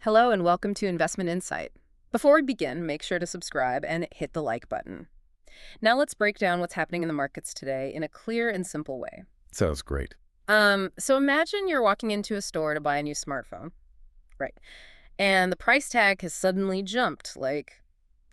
Hello and welcome to Investment Insight. Before we begin, make sure to subscribe and hit the like button. Now let's break down what's happening in the markets today in a clear and simple way. Sounds great. So imagine you're walking into a store to buy a new smartphone, right? And the price tag has suddenly jumped like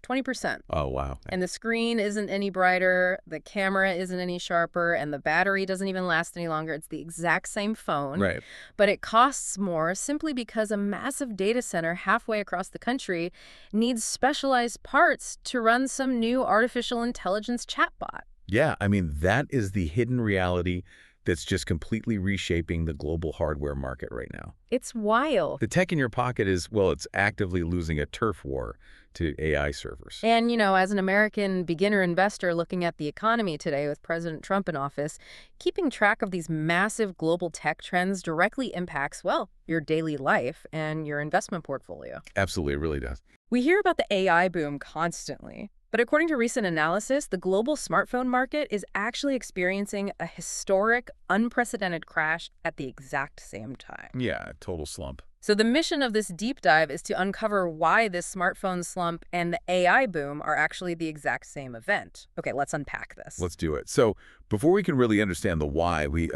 20%. Oh, wow. And the screen isn't any brighter, the camera isn't any sharper, and the battery doesn't even last any longer. It's the exact same phone, Right. but it costs more simply because a massive data center halfway across the country needs specialized parts to run some new artificial intelligence chatbot. Yeah, that is the hidden reality that's just completely reshaping the global hardware market right now. It's wild. The tech in your pocket is, well, it's actively losing a turf war to AI servers. And, as an American beginner investor looking at the economy today with President Trump in office, keeping track of these massive global tech trends directly impacts, well, your daily life and your investment portfolio. Absolutely, it really does. We hear about the AI boom constantly, but according to recent analysis, the global smartphone market is actually experiencing a historic, unprecedented crash at the exact same time. Yeah, total slump. So the mission of this deep dive is to uncover why this smartphone slump and the AI boom are actually the exact same event. Okay, let's unpack this. Let's do it. So before we can really understand the why, we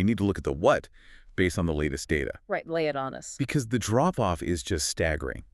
need to look at the what based on the latest data. Right, lay it on us. Because the drop-off is just staggering.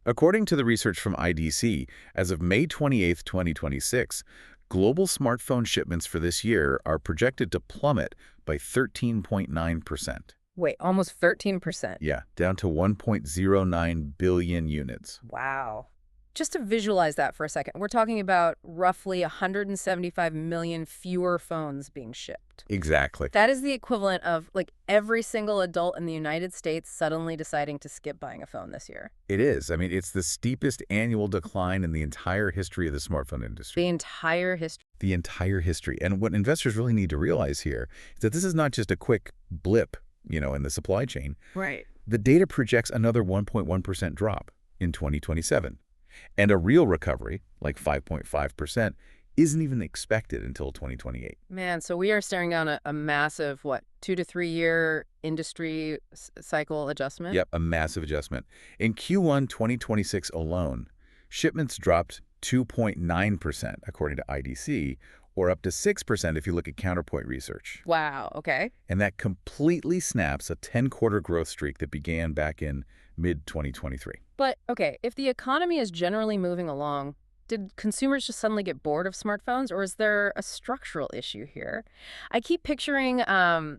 According to the research from IDC, as of May 28, 2026, global smartphone shipments for this year are projected to plummet by 13.9%. Wait, almost 13%. Yeah, down to 1.09 billion units. Wow. Just to visualize that for a second, we're talking about roughly 175 million fewer phones being shipped. Exactly. That is the equivalent of every single adult in the United States suddenly deciding to skip buying a phone this year. It is. It's the steepest annual decline in the entire history of the smartphone industry. The entire history. The entire history. And what investors really need to realize here is that this is not just a quick blip, in the supply chain. Right. The data projects another 1.1% drop in 2027. And a real recovery, like 5.5%, isn't even expected until 2028. Man, so we are staring down a massive, 2 to 3 year industry cycle adjustment? Yep, a massive adjustment. In Q1 2026 alone, shipments dropped 2.9%, according to IDC, or up to 6% if you look at Counterpoint Research. Wow, okay. And that completely snaps a 10-quarter growth streak that began back in mid-2023. But, okay, if the economy is generally moving along, did consumers just suddenly get bored of smartphones, or is there a structural issue here? I keep picturing a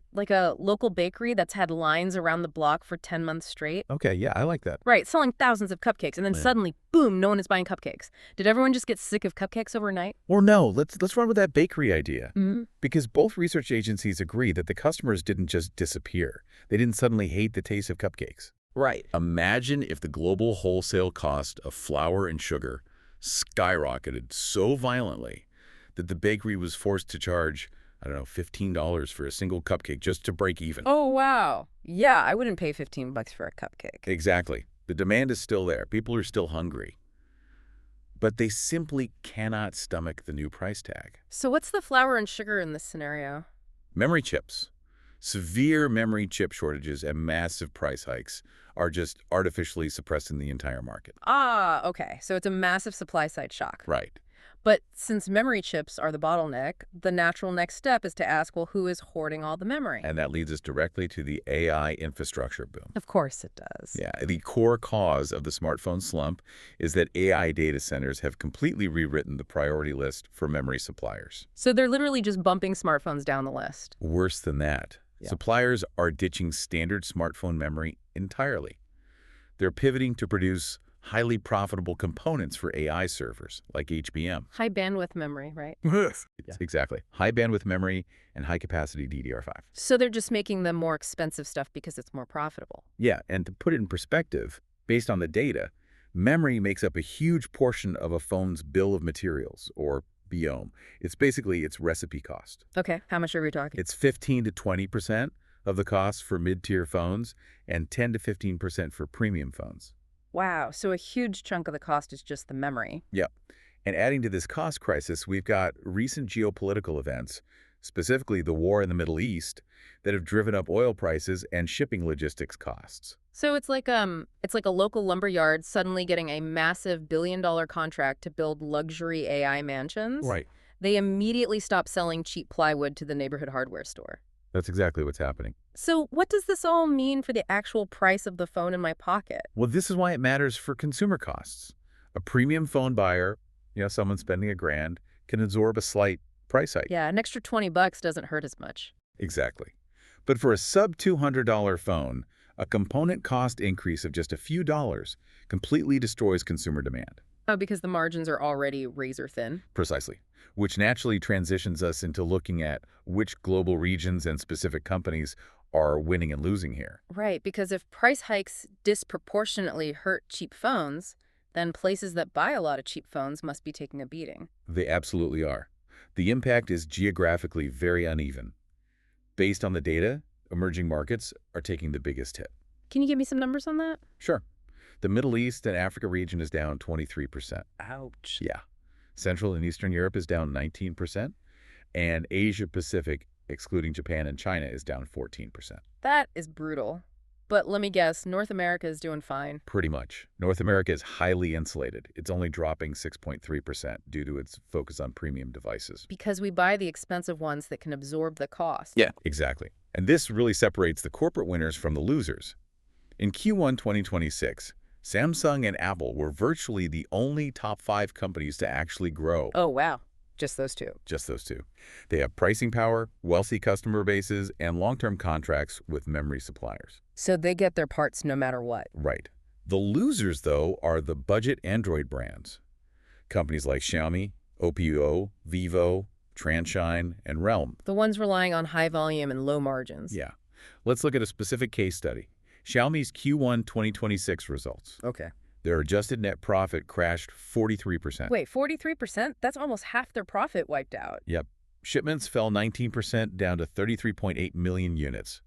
local bakery that's had lines around the block for 10 months straight. Okay, yeah, I like that. Right, selling thousands of cupcakes, and then suddenly, boom, no one is buying cupcakes. Did everyone just get sick of cupcakes overnight? Or no, let's run with that bakery idea. Mm-hmm. Because both research agencies agree that the customers didn't just disappear. They didn't suddenly hate the taste of cupcakes. Right. Imagine if the global wholesale cost of flour and sugar skyrocketed so violently that the bakery was forced to charge, $15 for a single cupcake just to break even. Oh, wow. Yeah, I wouldn't pay $15 for a cupcake. Exactly. The demand is still there. People are still hungry. But they simply cannot stomach the new price tag. So what's the flour and sugar in this scenario? Memory chips. Severe memory chip shortages and massive price hikes are just artificially suppressing the entire market. Ah, okay. So it's a massive supply-side shock. Right. But since memory chips are the bottleneck, the natural next step is to ask, well, who is hoarding all the memory? And that leads us directly to the AI infrastructure boom. Of course it does. Yeah, the core cause of the smartphone slump is that AI data centers have completely rewritten the priority list for memory suppliers. So they're literally just bumping smartphones down the list. Worse than that. Yeah. Suppliers are ditching standard smartphone memory entirely. They're pivoting to produce highly profitable components for AI servers, like HBM. High bandwidth memory, right? Yes. Exactly. High bandwidth memory and high capacity DDR5. So they're just making the more expensive stuff because it's more profitable. Yeah, and to put it in perspective, based on the data, memory makes up a huge portion of a phone's bill of materials, or BOM. It's basically its recipe cost. Okay, how much are we talking? It's 15 to 20% of the cost for mid-tier phones and 10 to 15% for premium phones. Wow, so a huge chunk of the cost is just the memory. Yep. And adding to this cost crisis, we've got recent geopolitical events specifically the war in the Middle East, that have driven up oil prices and shipping logistics costs. So it's like a local lumber yard suddenly getting a massive billion-dollar contract to build luxury AI mansions. Right. They immediately stop selling cheap plywood to the neighborhood hardware store. That's exactly what's happening. So what does this all mean for the actual price of the phone in my pocket? Well, this is why it matters for consumer costs. A premium phone buyer, someone spending $1,000, can absorb a slight price hike. Yeah, an extra $20 doesn't hurt as much. Exactly. But for a sub-$200 phone, a component cost increase of just a few dollars completely destroys consumer demand. Oh, because the margins are already razor thin. Precisely. Which naturally transitions us into looking at which global regions and specific companies are winning and losing here. Right, because if price hikes disproportionately hurt cheap phones, then places that buy a lot of cheap phones must be taking a beating. They absolutely are. The impact is geographically very uneven. Based on the data, emerging markets are taking the biggest hit. Can you give me some numbers on that? Sure. The Middle East and Africa region is down 23%. Ouch. Yeah. Central and Eastern Europe is down 19%, and Asia Pacific, excluding Japan and China, is down 14%. That is brutal. But let me guess, North America is doing fine. Pretty much. North America is highly insulated. It's only dropping 6.3% due to its focus on premium devices. Because we buy the expensive ones that can absorb the cost. Yeah, exactly. And this really separates the corporate winners from the losers. In Q1 2026, Samsung and Apple were virtually the only top 5 companies to actually grow. Oh, wow. Just those two. Just those two. They have pricing power, wealthy customer bases, and long-term contracts with memory suppliers. So they get their parts no matter what. Right. The losers, though, are the budget Android brands. Companies like Xiaomi, Oppo, Vivo, Transshine, and Realm. The ones relying on high volume and low margins. Yeah. Let's look at a specific case study. Xiaomi's Q1 2026 results. Okay. Their adjusted net profit crashed 43%. Wait, 43%? That's almost half their profit wiped out. Yep. Shipments fell 19% down to 33.8 million units,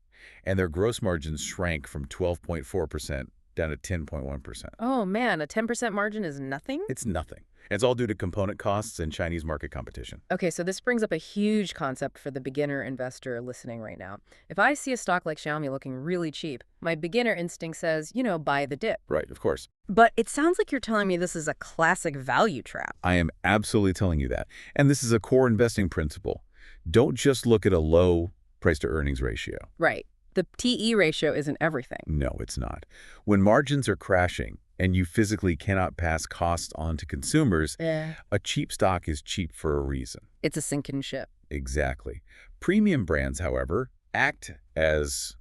and their gross margins shrank from 12.4% down to 10.1%. Oh man, a 10% margin is nothing? It's nothing. It's all due to component costs and Chinese market competition. Okay, so this brings up a huge concept for the beginner investor listening right now. If I see a stock like Xiaomi looking really cheap, my beginner instinct says, buy the dip. Right, of course. But it sounds like you're telling me this is a classic value trap. I am absolutely telling you that. And this is a core investing principle. Don't just look at a low price-to-earnings ratio. Right. The TE ratio isn't everything. No, it's not. When margins are crashing and you physically cannot pass costs on to consumers, a cheap stock is cheap for a reason. It's a sinking ship. Exactly. Premium brands, however, act as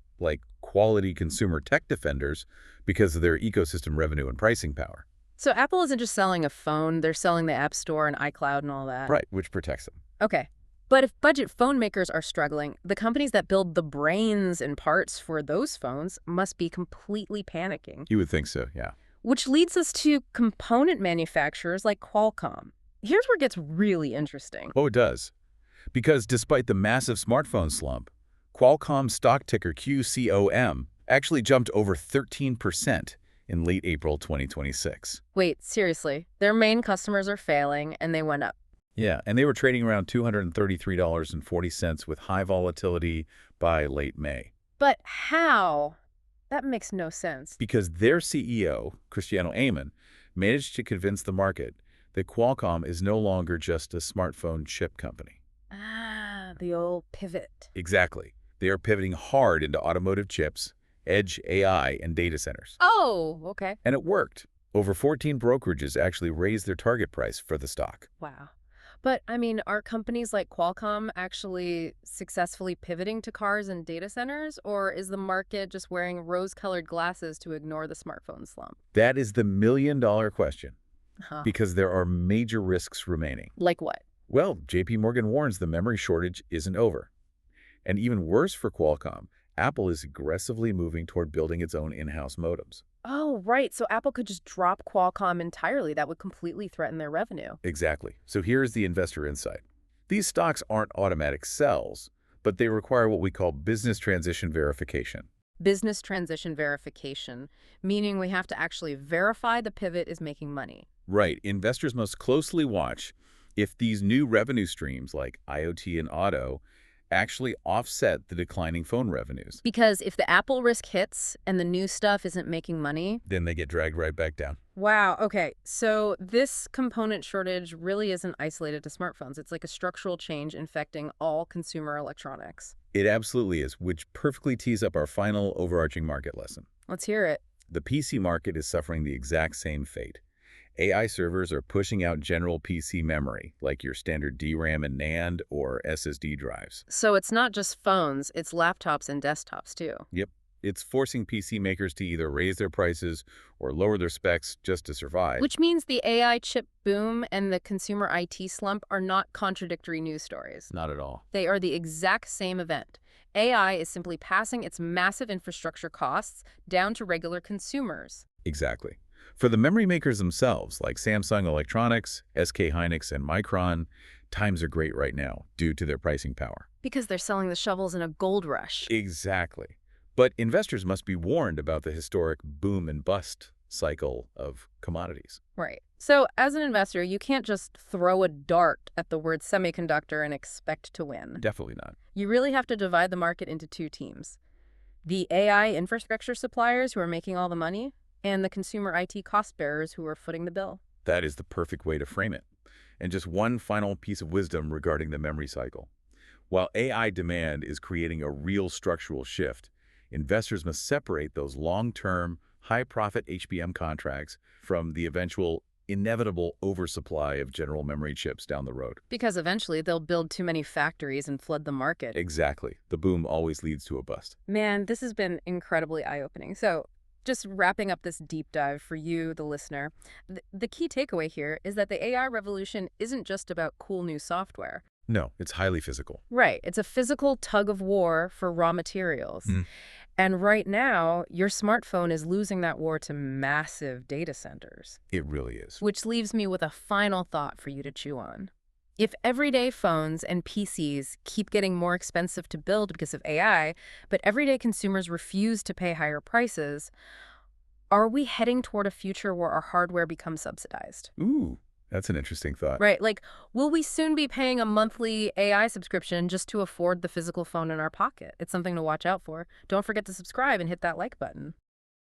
quality consumer tech defenders because of their ecosystem revenue and pricing power. So Apple isn't just selling a phone, they're selling the App Store and iCloud and all that. Right, which protects them. Okay. But if budget phone makers are struggling, the companies that build the brains and parts for those phones must be completely panicking. You would think so, yeah. Which leads us to component manufacturers like Qualcomm. Here's where it gets really interesting. Oh, it does. Because despite the massive smartphone slump, Qualcomm's stock ticker QCOM actually jumped over 13% in late April 2026. Wait, seriously? Their main customers are failing and they went up. Yeah, and they were trading around $233.40 with high volatility by late May. But how? That makes no sense. Because their CEO, Cristiano Amon, managed to convince the market that Qualcomm is no longer just a smartphone chip company. Ah, the old pivot. Exactly. They are pivoting hard into automotive chips, edge AI, and data centers. Oh, okay. And it worked. Over 14 brokerages actually raised their target price for the stock. Wow. But, are companies like Qualcomm actually successfully pivoting to cars and data centers? Or is the market just wearing rose-colored glasses to ignore the smartphone slump? That is the million-dollar question. Huh. Because there are major risks remaining. Like what? Well, JP Morgan warns the memory shortage isn't over. And even worse for Qualcomm, Apple is aggressively moving toward building its own in-house modems. Oh, right. So Apple could just drop Qualcomm entirely. That would completely threaten their revenue. Exactly. So here's the investor insight. These stocks aren't automatic sells, but they require what we call business transition verification. Business transition verification, meaning we have to actually verify the pivot is making money. Right. Investors must closely watch if these new revenue streams like IoT and auto actually offset the declining phone revenues. Because if the Apple risk hits and the new stuff isn't making money. Then they get dragged right back down. Wow, okay. So this component shortage really isn't isolated to smartphones. It's like a structural change infecting all consumer electronics. It absolutely is, which perfectly tees up our final overarching market lesson. Let's hear it. The PC market is suffering the exact same fate. AI servers are pushing out general PC memory, like your standard DRAM and NAND or SSD drives. So it's not just phones, it's laptops and desktops too. Yep, it's forcing PC makers to either raise their prices or lower their specs just to survive. Which means the AI chip boom and the consumer IT slump are not contradictory news stories. Not at all. They are the exact same event. AI is simply passing its massive infrastructure costs down to regular consumers. Exactly. For the memory makers themselves, like Samsung Electronics, SK Hynix, and Micron, times are great right now due to their pricing power. Because they're selling the shovels in a gold rush. Exactly. But investors must be warned about the historic boom and bust cycle of commodities. Right. So as an investor, you can't just throw a dart at the word semiconductor and expect to win. Definitely not. You really have to divide the market into two teams. The AI infrastructure suppliers who are making all the money, and the consumer IT cost bearers who are footing the bill. That is the perfect way to frame it. And just one final piece of wisdom regarding the memory cycle. While AI demand is creating a real structural shift, investors must separate those long-term, high-profit HBM contracts from the eventual inevitable oversupply of general memory chips down the road. Because eventually they'll build too many factories and flood the market. Exactly. The boom always leads to a bust. Man, this has been incredibly eye-opening. So just wrapping up this deep dive for you, the listener, the key takeaway here is that the AI revolution isn't just about cool new software. No, it's highly physical. Right. It's a physical tug of war for raw materials. And right now, your smartphone is losing that war to massive data centers. It really is. Which leaves me with a final thought for you to chew on. If everyday phones and PCs keep getting more expensive to build because of AI, but everyday consumers refuse to pay higher prices, are we heading toward a future where our hardware becomes subsidized? Ooh, that's an interesting thought. Right, like, will we soon be paying a monthly AI subscription just to afford the physical phone in our pocket? It's something to watch out for. Don't forget to subscribe and hit that like button.